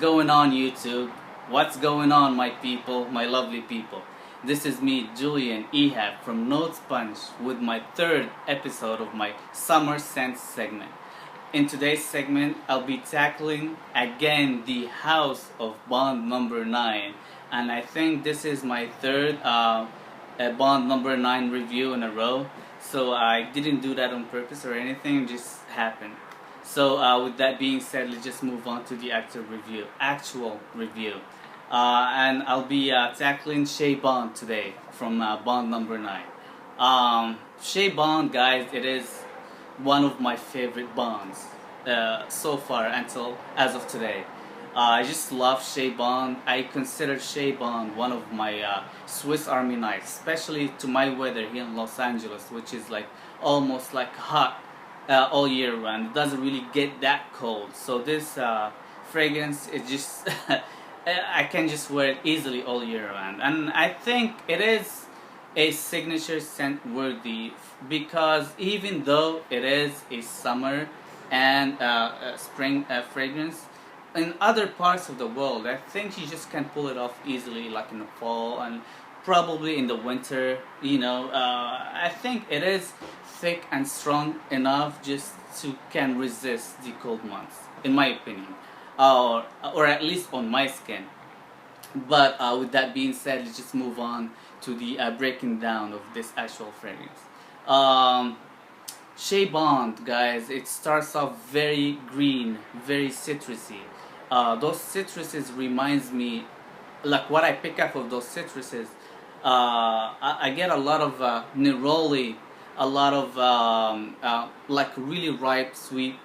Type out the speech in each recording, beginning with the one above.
going on, YouTube? What's going on, my people, my lovely people? This is me, Julian Ehab from Notes Punch, with my third episode of my Summer Scents segment. In today's segment, I'll be tackling again the House of Bond number 9, and I think this is my third Bond number 9 review in a row. So I didn't do that on purpose or anything, it just happened. So with that being said, let's just move on to the actual review. And I'll be tackling Chez Bond today from Bond number 9. Chez Bond, guys, it is one of my favorite Bonds so far until as of today. I just love Chez Bond. I consider Chez Bond one of my Swiss Army knives, especially to my weather here in Los Angeles, which is like almost like hot all year round. It doesn't really get that cold. So this fragrance is just I can just wear it easily all year round, and I think it is a signature scent worthy because even though it is a summer and spring fragrance, in other parts of the world, I think you just can pull it off easily, like in the fall and probably in the winter. I think it is thick and strong enough just to can resist the cold months, in my opinion, or at least on my skin. But with that being said, let's just move on to the breaking down of this actual fragrance. Chez Bond, guys, it starts off very green, very citrusy. Those citruses reminds me, like what I pick up of those citruses, I get a lot of neroli, a lot of like really ripe sweet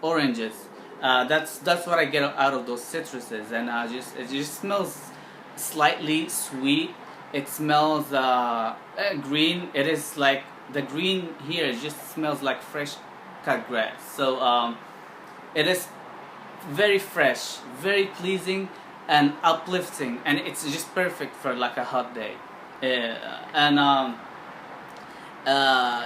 oranges. That's what I get out of those citruses, and it just smells slightly sweet. It smells green. It is like the green here just smells like fresh cut grass. So it is very fresh, very pleasing and uplifting, and it's just perfect for like a hot day.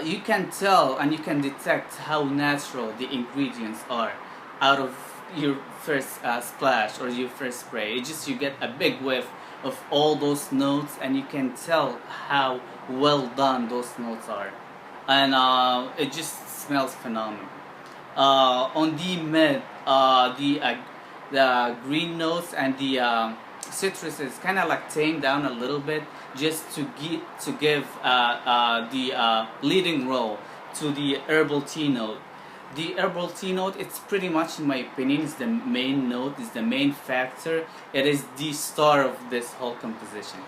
You can tell and you can detect how natural the ingredients are out of your first splash or your first spray. You get a big whiff of all those notes, and you can tell how well done those notes are, and it just smells phenomenal. On the mid, the green notes and the citruses kind of like tame down a little bit, just to give the leading role to the herbal tea note. The herbal tea note, it's pretty much, in my opinion, is the main note, is the main factor. It is the star of this whole composition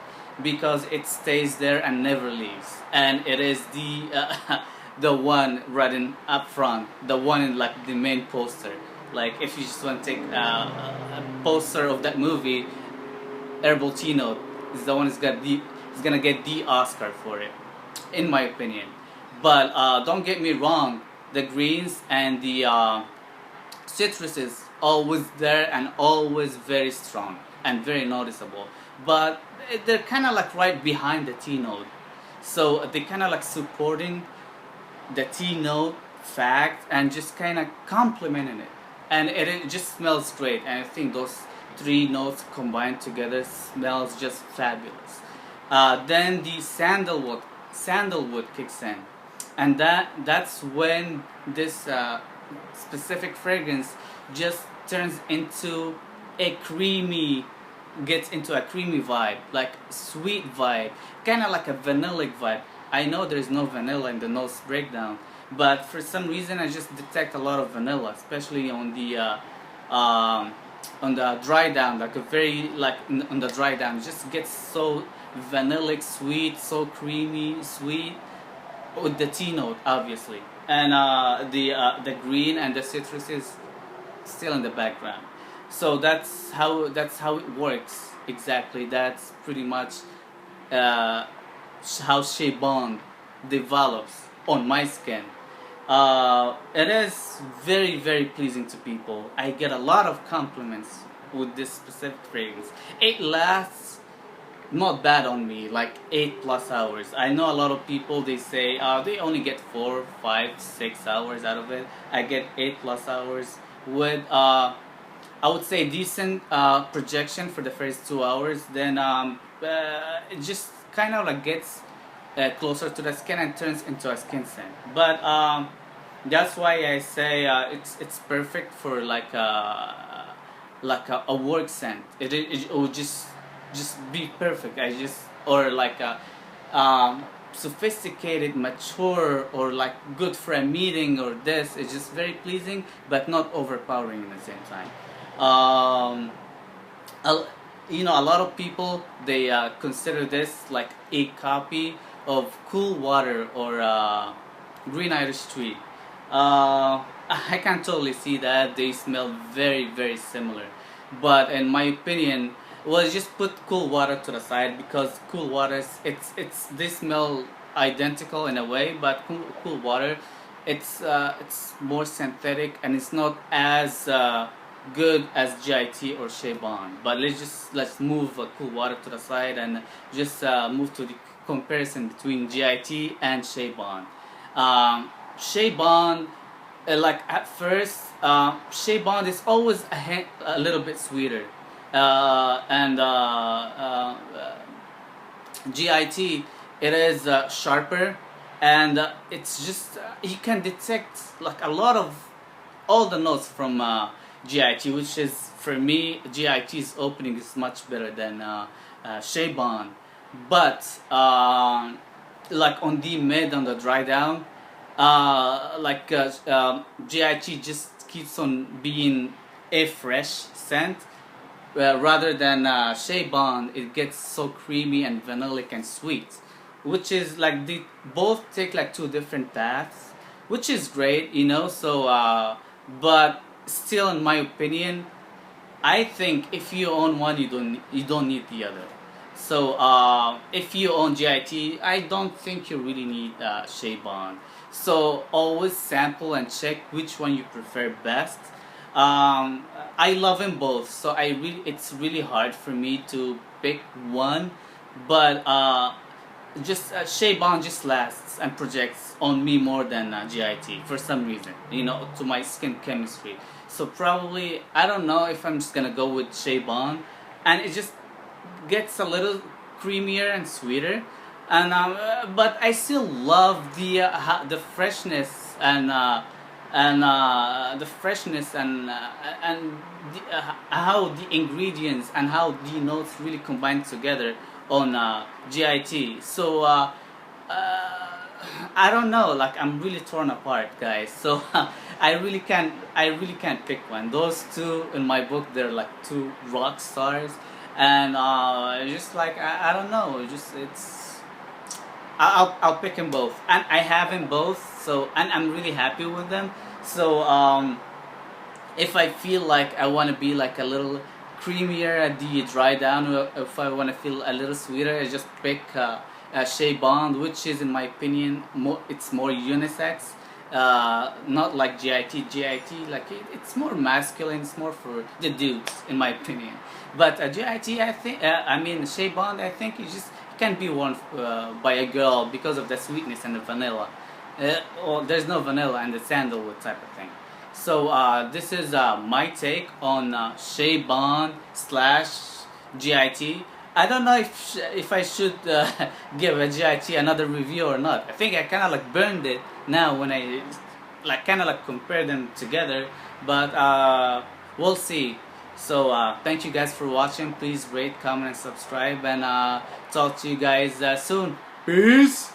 because it stays there and never leaves, and it is the one running up front, the one in like the main poster. Like if you just want to take a poster of that movie, herbal tea note is the one is gonna get the Oscar for it, in my opinion. But don't get me wrong, the greens and the citruses always there and always very strong and very noticeable, but they're kind of like right behind the tea note, so they kind of like supporting the tea note fact and just kind of complementing it, and it just smells great. And I think those three notes combined together smells just fabulous. Then the sandalwood kicks in, and that's when this specific fragrance just turns into gets into a creamy vibe, like sweet vibe, kind of like a vanillic vibe. I know there's no vanilla in the notes breakdown, but for some reason I just detect a lot of vanilla, especially on the dry down, like a very on the dry down. It just gets so vanillic sweet, so creamy sweet, with the tea note obviously, and the green and the citrus is still in the background. So that's how it works exactly. That's pretty much how Chez Bond develops on my skin. It is very, very pleasing to people. I get a lot of compliments with this specific fragrance. It lasts not bad on me, like 8+ hours. I know a lot of people, they say they only get 4, 5, 6 hours out of it. I get 8+ hours with I would say decent projection for the first 2 hours. Then it just kind of like gets closer to the skin and turns into a skin scent. But that's why I say it's perfect for like a work scent. It would just be perfect. I just or like a sophisticated, mature, or like good for a meeting or this. It's just very pleasing, but not overpowering at the same time. Um, a, a lot of people they consider this like a copy of Cool Water or Green Irish Tree. I can totally see that they smell very similar, but in my opinion, well, just put Cool Water to the side because Cool Water it's they smell identical in a way, but Cool Water it's more synthetic and it's not as good as GIT or Shea Bond. But let's move Cool Water to the side and just move to the comparison between GIT and Shea Bond. Shea Bond, like at first, Shea Bond is always a little bit sweeter, and GIT it is sharper, and it's just you can detect like a lot of all the notes from GIT, which is for me GIT's opening is much better than Shea Bond, but like on the mid on the dry down, GIT just keeps on being a fresh scent. Rather than Shea Bond, it gets so creamy and vanillic and sweet, which is like they both take like two different paths, which is great, So, but still, in my opinion, I think if you own one, you don't need the other. So, if you own GIT, I don't think you really need Shea Bond. So always sample and check which one you prefer best. I love them both, so it's really hard for me to pick one, but just Shea Bond just lasts and projects on me more than GIT for some reason, to my skin chemistry. So probably I don't know if I'm just gonna go with Shea Bond, and it just gets a little creamier and sweeter, and but I still love the freshness and the freshness and how the ingredients and how the notes really combine together on GIT. So I don't know, like I'm really torn apart, guys. So I really can't pick one. Those two in my book, they're like two rock stars, and just like I don't know, just I'll pick them both, and I have them both. So and I'm really happy with them. So if I feel like I want to be like a little creamier at the dry down, or if I want to feel a little sweeter, I just pick Shea Bond, which is in my opinion it's more unisex. Not like GIT. GIT like it's more masculine. It's more for the dudes, in my opinion. But GIT, I think Shea Bond, I think can be worn by a girl because of the sweetness and the vanilla. Well, there's no vanilla and the sandalwood type of thing. So this is my take on Shea Bond / GIT. I don't know if I should give a GIT another review or not. I think I kind of like burned it now when I like kind of like compare them together. But we'll see. So thank you guys for watching. Please rate, comment, and subscribe, and talk to you guys soon. Peace.